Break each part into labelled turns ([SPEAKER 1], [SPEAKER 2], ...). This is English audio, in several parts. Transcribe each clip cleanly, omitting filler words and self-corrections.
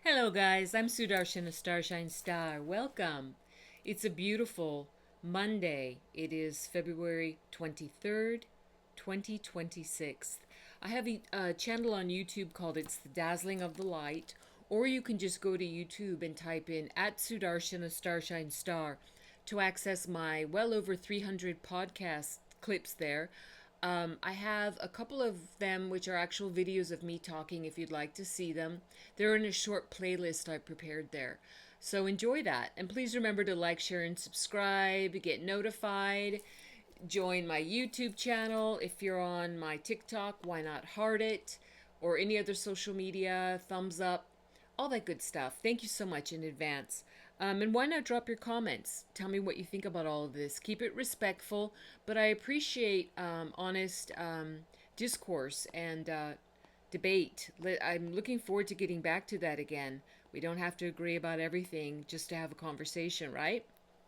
[SPEAKER 1] Hello, guys. I'm Sudarshan, a Starshine Star. Welcome. It's a beautiful Monday. It is February 23rd, 2026. I have a channel on YouTube called It's the Dazzling of the Light, or you can just go to YouTube and type in at Sudarshan, a Starshine Star to access my well over 300 podcast clips there. I have a couple of them which are actual videos of me talking if you'd like to see them. They're in a short playlist I prepared there. So enjoy that. And please remember to like, share, and subscribe, get notified, join my YouTube channel. If you're on my TikTok, why not heart it? Or any other social media, thumbs up, all that good stuff. Thank you so much in advance. And why not drop your comments? Tell me what you think about all of this. Keep it respectful, but I appreciate honest discourse and debate. I'm looking forward to getting back to that again. We don't have to agree about everything just to have a conversation, right?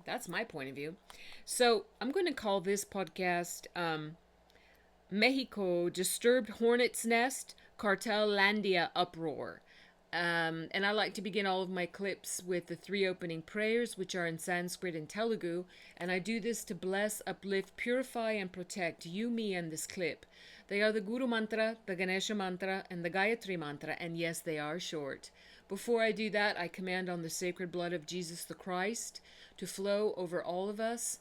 [SPEAKER 1] That's my point of view. So I'm going to call this podcast Mexico Disturbed Hornet's Nest, Cartel Landia Uproar. And I like to begin all of my clips with the three opening prayers, which are in Sanskrit and Telugu. And I do this to bless, uplift, purify, and protect you, me, and this clip. They are the Guru Mantra, the Ganesha Mantra, and the Gayatri Mantra. And yes, they are short. Before I do that, I command on the sacred blood of Jesus the Christ to flow over all of us,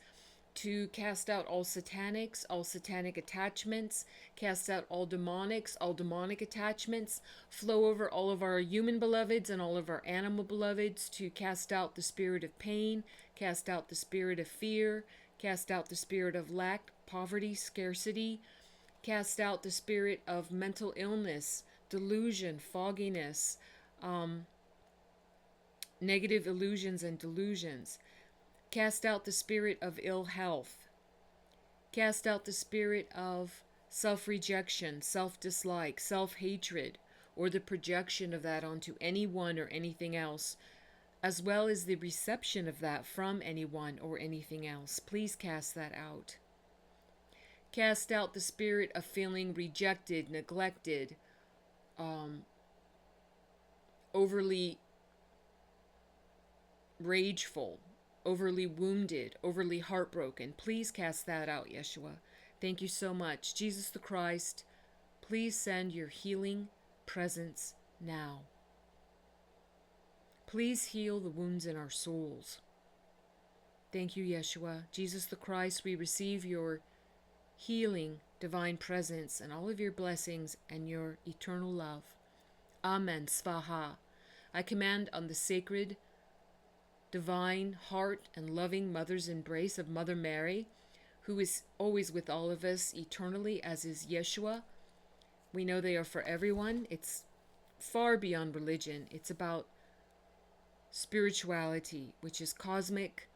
[SPEAKER 1] to cast out all satanics, all satanic attachments, cast out all demonics, all demonic attachments, flow over all of our human beloveds and all of our animal beloveds, to cast out the spirit of pain, cast out the spirit of fear, cast out the spirit of lack, poverty, scarcity, cast out the spirit of mental illness, delusion, fogginess, negative illusions and delusions. Cast out the spirit of ill health. Cast out the spirit of self-rejection, self-dislike, self-hatred, or the projection of that onto anyone or anything else, as well as the reception of that from anyone or anything else. Please cast that out. Cast out the spirit of feeling rejected, neglected, overly rageful, overly wounded, overly heartbroken. Please cast that out, Yeshua. Thank you so much. Jesus the Christ, please send your healing presence now. Please heal the wounds in our souls. Thank you, Yeshua. Jesus the Christ, we receive your healing, divine presence, and all of your blessings and your eternal love. Amen. Svaha. I command on the sacred, divine, heart, and loving mother's embrace of Mother Mary, who is always with all of us eternally, as is Yeshua. We know they are for everyone. It's far beyond religion. It's about spirituality, which is cosmic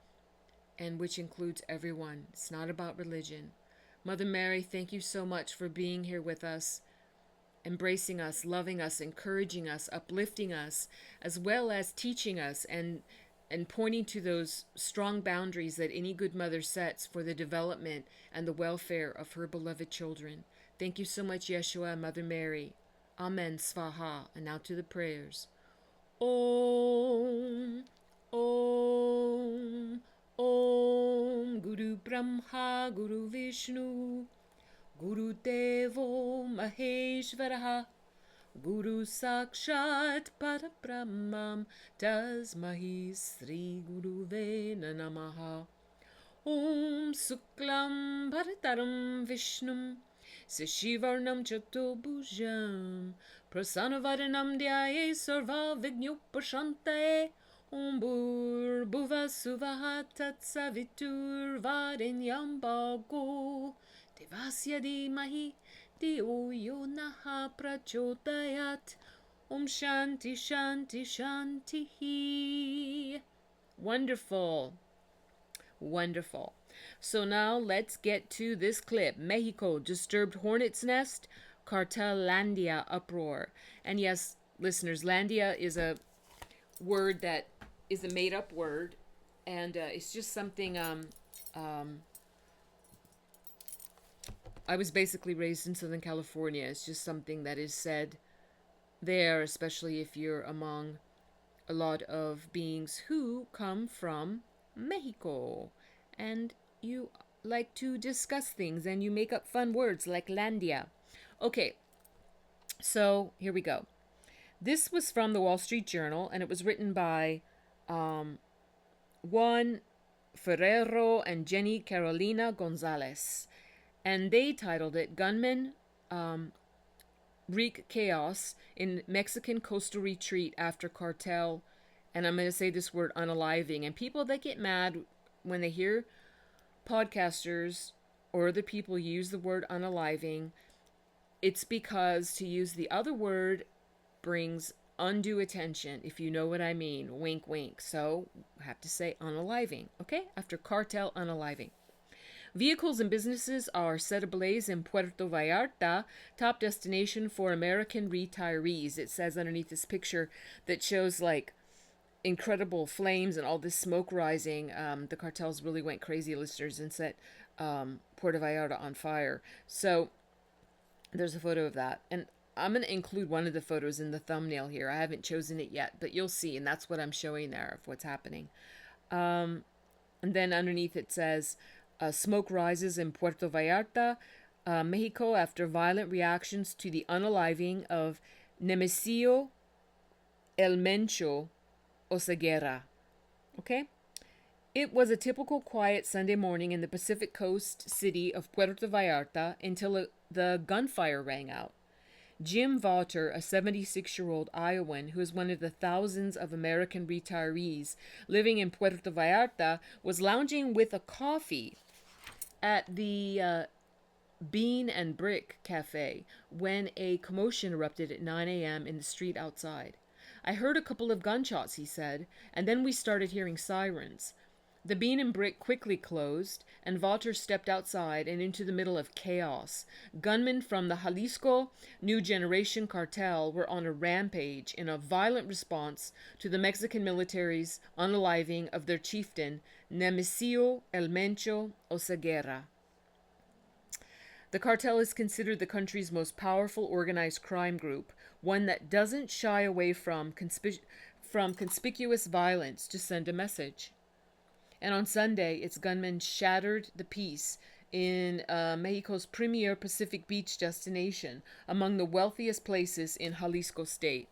[SPEAKER 1] and which includes everyone. It's not about religion. Mother Mary, thank you so much for being here with us, embracing us, loving us, encouraging us, uplifting us, as well as teaching us and pointing to those strong boundaries that any good mother sets for the development and the welfare of her beloved children. Thank you so much, Yeshua and Mother Mary. Amen. Svaha. And now to the prayers. Om, Om, Om, Guru Brahma, Guru Vishnu, Guru Devo Maheshvaraha, Guru Sakshat Parabrahmam Tasmahi Sri Guruve Namaha. Om Suklam Bharataram Vishnum Seshivarnam Chatobhujam Prasanavaranam Dhyaye Sarva Vignopashantaye. Om Bhur Bhuva Suvaha Tatsavitur Varenyam Bhago Devasya Dhimahi Dio yo naha prachodayat. Om Shanti Shanti Shanti. Wonderful. Wonderful. So now let's get to this clip. Mexico, disturbed hornet's nest, Cartel Landia uproar. And yes, listeners, Landia is a word that is a made-up word, and it's just something I was basically raised in Southern California. It's just something that is said there, especially if you're among a lot of beings who come from Mexico. And you like to discuss things and you make up fun words like Landia. Okay, so here we go. This was from the Wall Street Journal, and it was written by Juan Ferrero and Jenny Carolina Gonzalez. And they titled it Gunmen Wreak Chaos in Mexican Coastal Retreat After Cartel. And I'm going to say this word, unaliving. And people that get mad when they hear podcasters or other people use the word unaliving, it's because to use the other word brings undue attention, if you know what I mean. Wink, wink. So I have to say unaliving, okay? After cartel, unaliving. Vehicles and businesses are set ablaze in Puerto Vallarta, top destination for American retirees. It says underneath this picture that shows like incredible flames and all this smoke rising. The cartels really went crazy, listeners, and set Puerto Vallarta on fire. So there's a photo of that. And I'm going to include one of the photos in the thumbnail here. I haven't chosen it yet, but you'll see. And that's what I'm showing there of what's happening. And then underneath it says, smoke rises in Puerto Vallarta, Mexico, after violent reactions to the unaliving of Nemesio El Mencho Oseguera. Okay? It was a typical quiet Sunday morning in the Pacific Coast city of Puerto Vallarta until the gunfire rang out. Jim Vaughter, a 76-year-old Iowan who is one of the thousands of American retirees living in Puerto Vallarta, was lounging with a coffee at the Bean and Brick Cafe when a commotion erupted at 9 a.m. in the street outside. I heard a couple of gunshots, he said, and then we started hearing sirens. The Bean and Brick quickly closed, and Vaughter stepped outside and into the middle of chaos. Gunmen from the Jalisco New Generation Cartel were on a rampage in a violent response to the Mexican military's unaliving of their chieftain, Nemesio El Mencho Oseguera. The cartel is considered the country's most powerful organized crime group, one that doesn't shy away from conspicuous violence to send a message. And on Sunday, its gunmen shattered the peace in Mexico's premier Pacific Beach destination, among the wealthiest places in Jalisco state.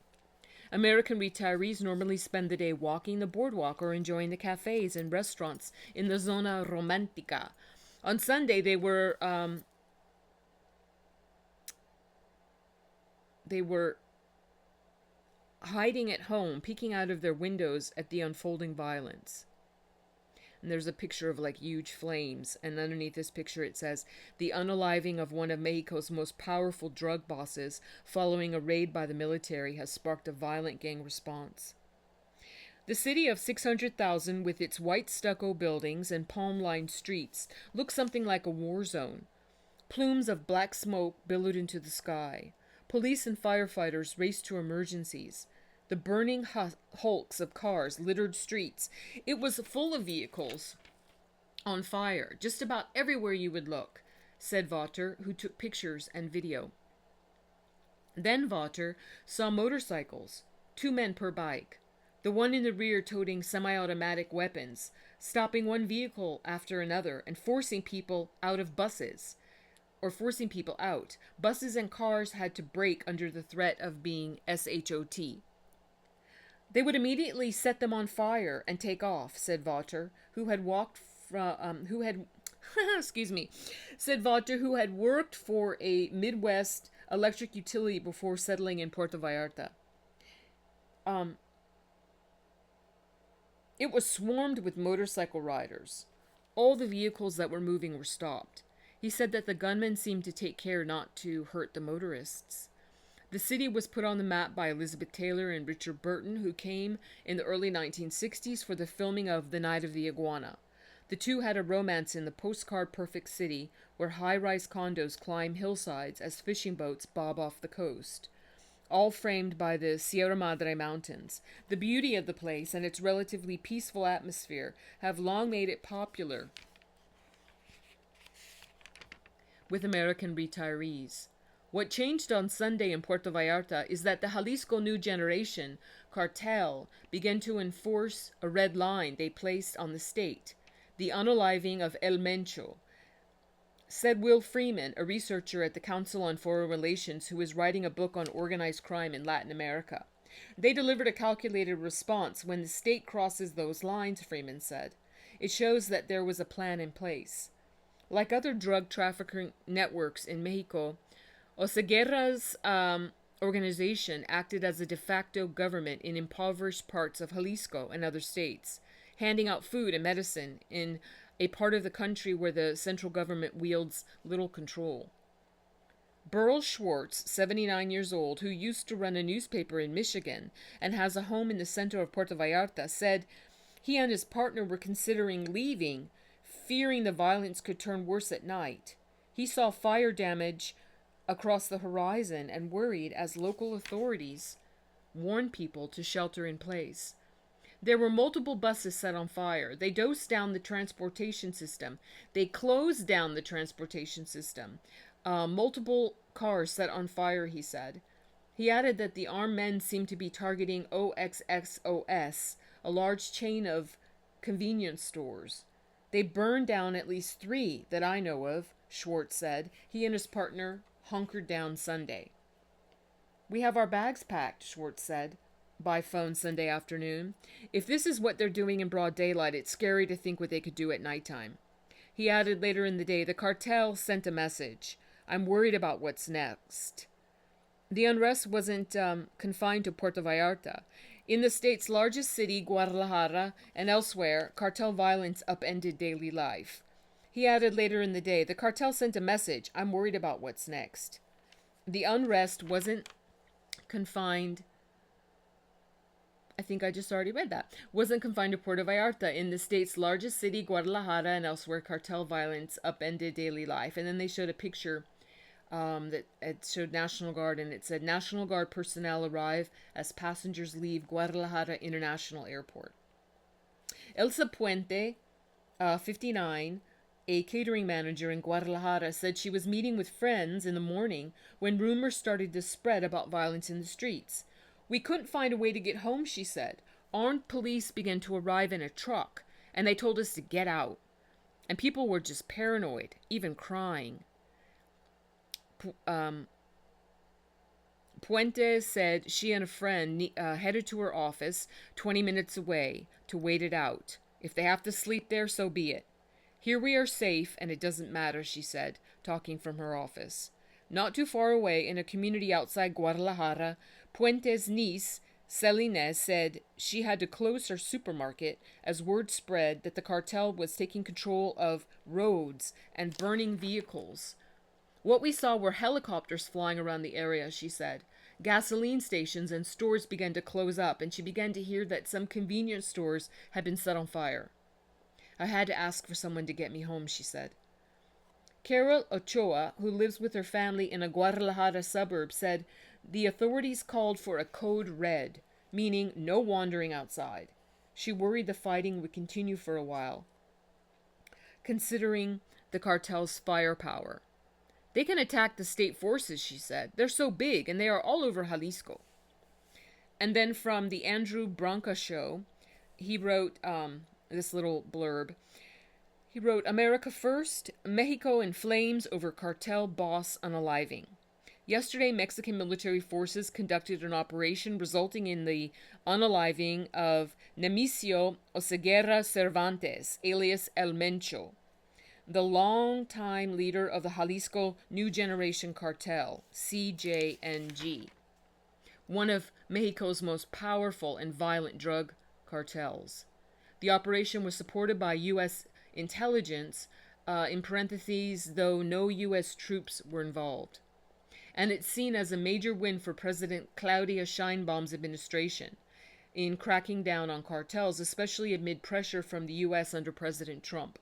[SPEAKER 1] American retirees normally spend the day walking the boardwalk or enjoying the cafes and restaurants in the Zona Romantica. On Sunday, they were hiding at home, peeking out of their windows at the unfolding violence. And there's a picture of like huge flames, and underneath this picture it says, the unaliving of one of Mexico's most powerful drug bosses following a raid by the military has sparked a violent gang response. The city of 600,000, with its white stucco buildings and palm-lined streets, looks something like a war zone. Plumes of black smoke billowed into the sky. Police and firefighters raced to emergencies. The burning hulks of cars littered streets. It was full of vehicles on fire, just about everywhere you would look, said Vaughter, who took pictures and video. Then Vaughter saw motorcycles, 2 men per bike, the one in the rear toting semi-automatic weapons, stopping one vehicle after another and forcing people out. Buses and cars had to brake under the threat of being SHOT. They would immediately set them on fire and take off, said Vaughter, who had worked for a Midwest electric utility before settling in Puerto Vallarta. It was swarmed with motorcycle riders. All the vehicles that were moving were stopped. He said that the gunmen seemed to take care not to hurt the motorists. The city was put on the map by Elizabeth Taylor and Richard Burton, who came in the early 1960s for the filming of The Night of the Iguana. The two had a romance in the postcard-perfect city, where high-rise condos climb hillsides as fishing boats bob off the coast, all framed by the Sierra Madre Mountains. The beauty of the place and its relatively peaceful atmosphere have long made it popular with American retirees. What changed on Sunday in Puerto Vallarta is that the Jalisco New Generation, Cartel, began to enforce a red line they placed on the state, the unaliving of El Mencho, said Will Freeman, a researcher at the Council on Foreign Relations who is writing a book on organized crime in Latin America. They delivered a calculated response when the state crosses those lines, Freeman said. It shows that there was a plan in place. Like other drug trafficking networks in Mexico, Oseguera's organization acted as a de facto government in impoverished parts of Jalisco and other states, handing out food and medicine in a part of the country where the central government wields little control. Burl Schwartz, 79 years old, who used to run a newspaper in Michigan and has a home in the center of Puerto Vallarta, said he and his partner were considering leaving, fearing the violence could turn worse at night. He saw fire damage across the horizon and worried as local authorities warned people to shelter in place. There were multiple buses set on fire. They dosed down the transportation system. They closed down the transportation system. Multiple cars set on fire, he said. He added that the armed men seemed to be targeting OXXOS, a large chain of convenience stores. They burned down at least 3 that I know of, Schwartz said. He and his partner hunkered down Sunday. We have our bags packed, Schwartz said by phone Sunday afternoon. If this is what they're doing in broad daylight, it's scary to think what they could do at nighttime. He added later in the day, the cartel sent a message. I'm worried about what's next. The unrest wasn't confined to Puerto Vallarta. In the state's largest city, Guadalajara, and elsewhere, cartel violence upended daily life. He added later in the day, the cartel sent a message. I'm worried about what's next. The unrest wasn't confined I think I just already read that. Wasn't confined to Puerto Vallarta. In the state's largest city, Guadalajara, and elsewhere, cartel violence upended daily life. And then they showed a picture that it showed National Guard, and it said, National Guard personnel arrive as passengers leave Guadalajara International Airport. Elsa Puente, 59, a catering manager in Guadalajara, said she was meeting with friends in the morning when rumors started to spread about violence in the streets. We couldn't find a way to get home, she said. Armed police began to arrive in a truck, and they told us to get out. And people were just paranoid, even crying. Puente said she and a friend headed to her office 20 minutes away to wait it out. If they have to sleep there, so be it. Here we are safe, and it doesn't matter, she said, talking from her office. Not too far away, in a community outside Guadalajara, Puente's niece, Celine, said she had to close her supermarket as word spread that the cartel was taking control of roads and burning vehicles. What we saw were helicopters flying around the area, she said. Gasoline stations and stores began to close up, and she began to hear that some convenience stores had been set on fire. I had to ask for someone to get me home, she said. Carol Ochoa, who lives with her family in a Guadalajara suburb, said the authorities called for a code red, meaning no wandering outside. She worried the fighting would continue for a while, considering the cartel's firepower. They can attack the state forces, she said. They're so big, and they are all over Jalisco. And then from the Andrew Branca show, he wrote this little blurb. He wrote, America First, Mexico in flames over cartel boss unaliving. Yesterday, Mexican military forces conducted an operation resulting in the unaliving of Nemesio Oseguera Cervantes, alias El Mencho, the longtime leader of the Jalisco New Generation Cartel, CJNG, one of Mexico's most powerful and violent drug cartels. The operation was supported by U.S. intelligence, in parentheses, though no U.S. troops were involved. And it's seen as a major win for President Claudia Sheinbaum's administration in cracking down on cartels, especially amid pressure from the U.S. under President Trump.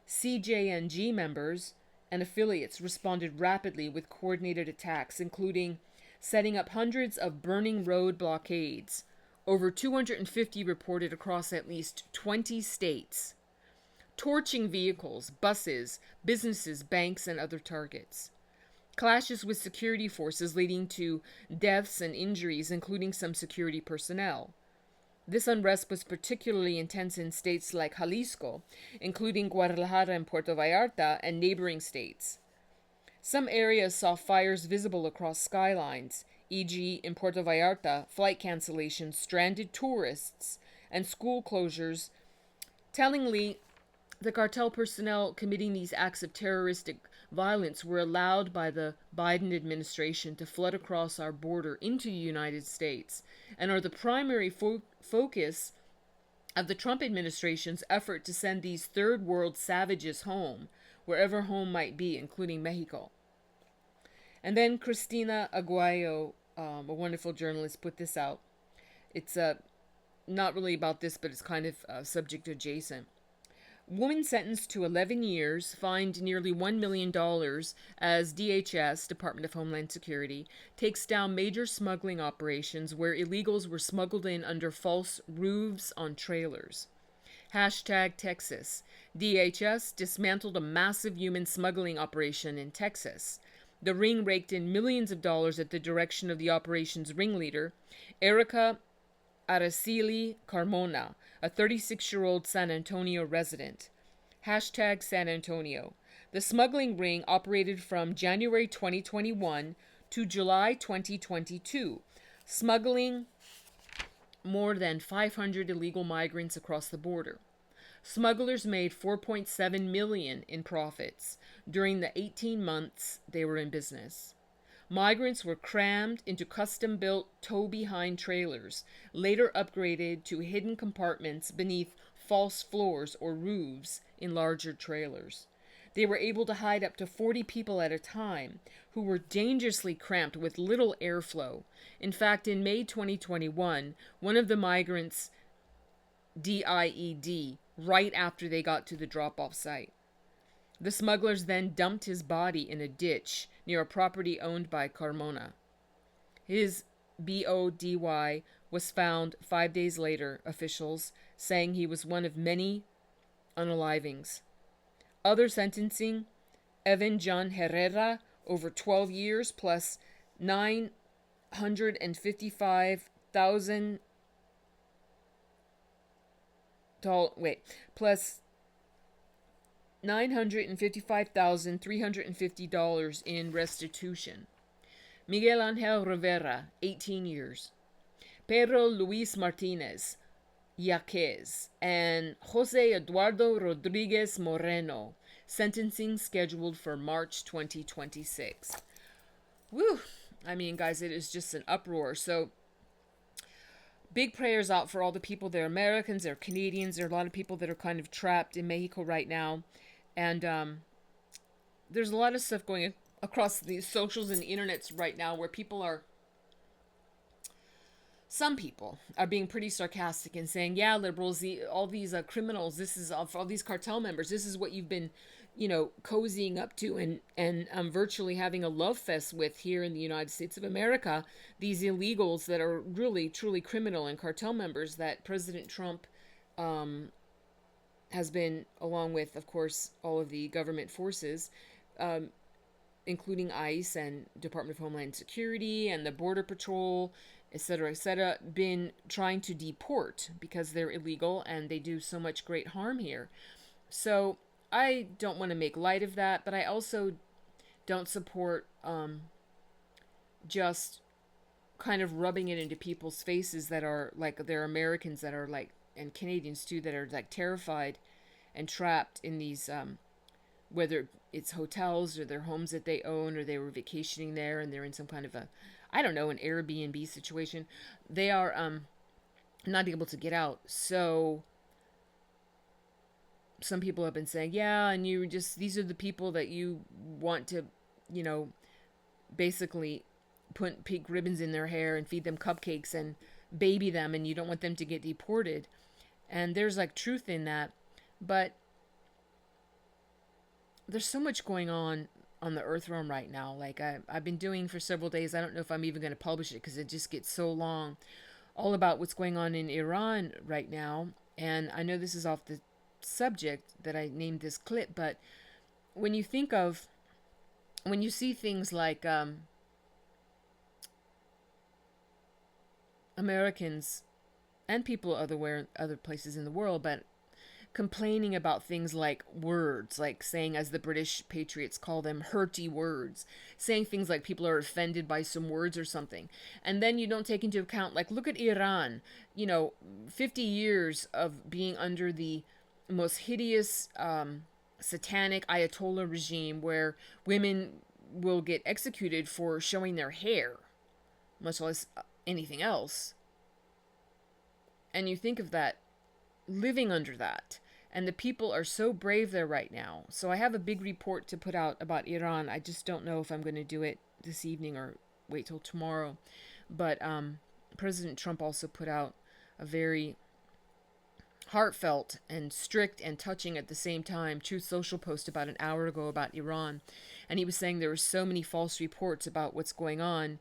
[SPEAKER 1] CJNG members and affiliates responded rapidly with coordinated attacks, including setting up hundreds of burning road blockades, over 250 reported across at least 20 states, torching vehicles, buses, businesses, banks, and other targets. clashes with security forces leading to deaths and injuries, including some security personnel. This unrest was particularly intense in states like Jalisco, including Guadalajara and Puerto Vallarta, and neighboring states. Some areas saw fires visible across skylines, e.g., in Puerto Vallarta, flight cancellations, stranded tourists, and school closures. Tellingly, the cartel personnel committing these acts of terroristic violence were allowed by the Biden administration to flood across our border into the United States and are the primary focus of the Trump administration's effort to send these third world savages home, wherever home might be, including Mexico. And then Cristina Aguayo, a wonderful journalist, put this out. It's not really about this, but it's kind of subject adjacent. Woman sentenced to 11 years, fined nearly $1 million as DHS, Department of Homeland Security, takes down major smuggling operations where illegals were smuggled in under false roofs on trailers. Hashtag Texas. DHS dismantled a massive human smuggling operation in Texas. The ring raked in millions of dollars at the direction of the operation's ringleader, Erica Araceli Carmona, a 36-year-old San Antonio resident. Hashtag San Antonio. The smuggling ring operated from January 2021 to July 2022, smuggling more than 500 illegal migrants across the border. Smugglers made $4.7 million in profits during the 18 months they were in business. Migrants were crammed into custom-built tow-behind trailers, later upgraded to hidden compartments beneath false floors or roofs in larger trailers. They were able to hide up to 40 people at a time, who were dangerously cramped with little airflow. In fact, in May 2021, one of the migrants DIED right after they got to the drop-off site. The smugglers then dumped his body in a ditch near a property owned by Carmona. His BODY was found 5 days later, officials saying he was one of many unalivings. Other sentencing, Evan John Herrera, over 12 years, plus $955,000 plus $955,350 in restitution. Miguel Angel Rivera, 18 years. Pedro Luis Martinez, Yaquez, and Jose Eduardo Rodriguez Moreno, sentencing scheduled for March 2026. Woo! I mean, guys, it is just an uproar. So, big prayers out for all the people. They're Americans, they're Canadians. There are a lot of people that are kind of trapped in Mexico right now. And there's a lot of stuff going across the socials and the internets right now where some people are being pretty sarcastic and saying, yeah, liberals, all these criminals, this is all these cartel members, this is what you've been, cozying up to and virtually having a love fest with here in the United States of America, these illegals that are really, truly criminal and cartel members that President Trump has been, along with, of course, all of the government forces, including ICE and Department of Homeland Security and the Border Patrol, etc., been trying to deport because they're illegal and they do so much great harm here. So I don't want to make light of that, but I also don't support just kind of rubbing it into people's faces that are like, they're Americans that are like, and Canadians too, that are like terrified and trapped in these, whether it's hotels or their homes that they own, or they were vacationing there and they're in some kind of an Airbnb situation. They are not able to get out. So some people have been saying, yeah, and these are the people that you want to, basically put pink ribbons in their hair and feed them cupcakes and baby them, and you don't want them to get deported. And there's like truth in that, but there's so much going on the earth realm right now. Like I've been doing for several days. I don't know if I'm even going to publish it because it just gets so long, all about what's going on in Iran right now. And I know this is off the subject that I named this clip, but when you think of when you see things like Americans and people other places in the world, but complaining about things like words, like saying, as the British patriots call them, hurty words, saying things like people are offended by some words or something. And then you don't take into account, like, look at Iran, 50 years of being under the most hideous, satanic Ayatollah regime where women will get executed for showing their hair, much less anything else. And you think of that, living under that. And the people are so brave there right now. So I have a big report to put out about Iran. I just don't know if I'm going to do it this evening or wait till tomorrow. But President Trump also put out a very heartfelt and strict and touching at the same time Truth Social post about an hour ago about Iran. And he was saying there were so many false reports about what's going on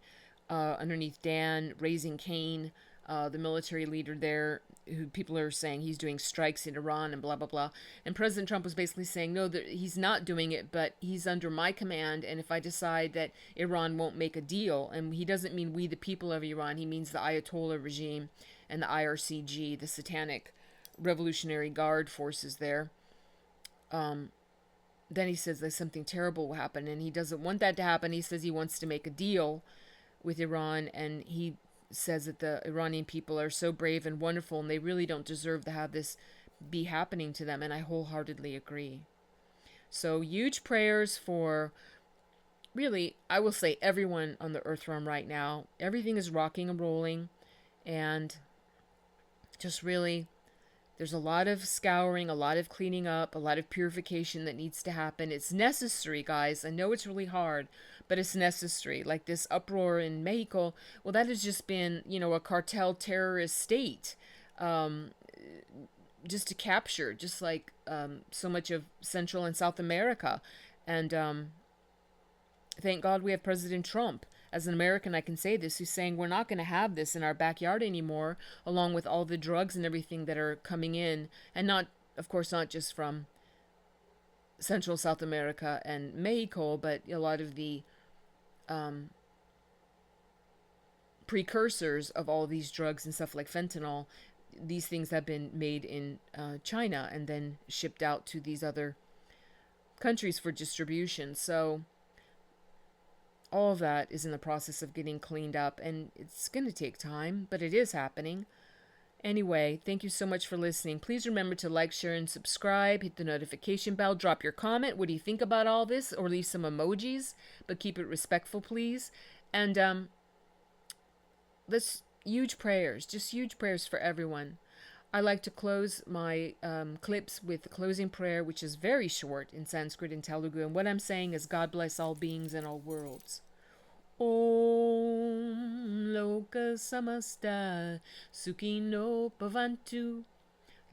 [SPEAKER 1] underneath Dan, raising Cain, the military leader there, who people are saying he's doing strikes in Iran and blah, blah, blah. And President Trump was basically saying, no, that he's not doing it, but he's under my command. And if I decide that Iran won't make a deal, and he doesn't mean we, the people of Iran, he means the Ayatollah regime and the IRCG, the Satanic Revolutionary Guard forces there. Then he says that something terrible will happen, and he doesn't want that to happen. He says he wants to make a deal with Iran, and he says that the Iranian people are so brave and wonderful, and they really don't deserve to have this be happening to them, and I wholeheartedly agree. So huge prayers for, really, I will say, everyone on the earth realm right now. Everything is rocking and rolling, and just really, there's a lot of scouring, a lot of cleaning up, a lot of purification that needs to happen. It's necessary, guys. I know it's really hard, but it's necessary. Like this uproar in Mexico, well, that has just been, a cartel terrorist state, just to capture, just like so much of Central and South America. And thank God we have President Trump. As an American, I can say this, who's saying we're not going to have this in our backyard anymore, along with all the drugs and everything that are coming in. And not, of course, not just from Central South America and Mexico, but a lot of the precursors of all these drugs and stuff like fentanyl. These things have been made in China and then shipped out to these other countries for distribution. So all of that is in the process of getting cleaned up, and it's going to take time, but it is happening. Anyway, thank you so much for listening. Please remember to like, share, and subscribe. Hit the notification bell. Drop your comment. What do you think about all this? Or leave some emojis, but keep it respectful, please. And let's huge prayers, just huge prayers for everyone. I like to close my clips with the closing prayer, which is very short in Sanskrit and Telugu. And what I'm saying is, God bless all beings and all worlds. Om Loka Samasta Sukhino Bhavantu.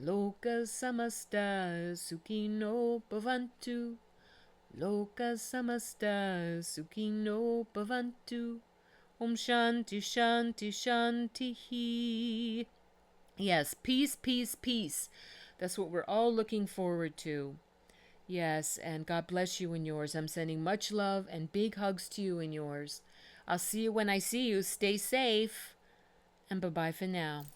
[SPEAKER 1] Loka Samasta Sukhino Bhavantu. Loka Samasta Sukhino Bhavantu. Om Shanti Shanti Shanti. Yes, peace, peace, peace. That's what we're all looking forward to. Yes, and God bless you and yours. I'm sending much love and big hugs to you and yours. I'll see you when I see you. Stay safe. And bye-bye for now.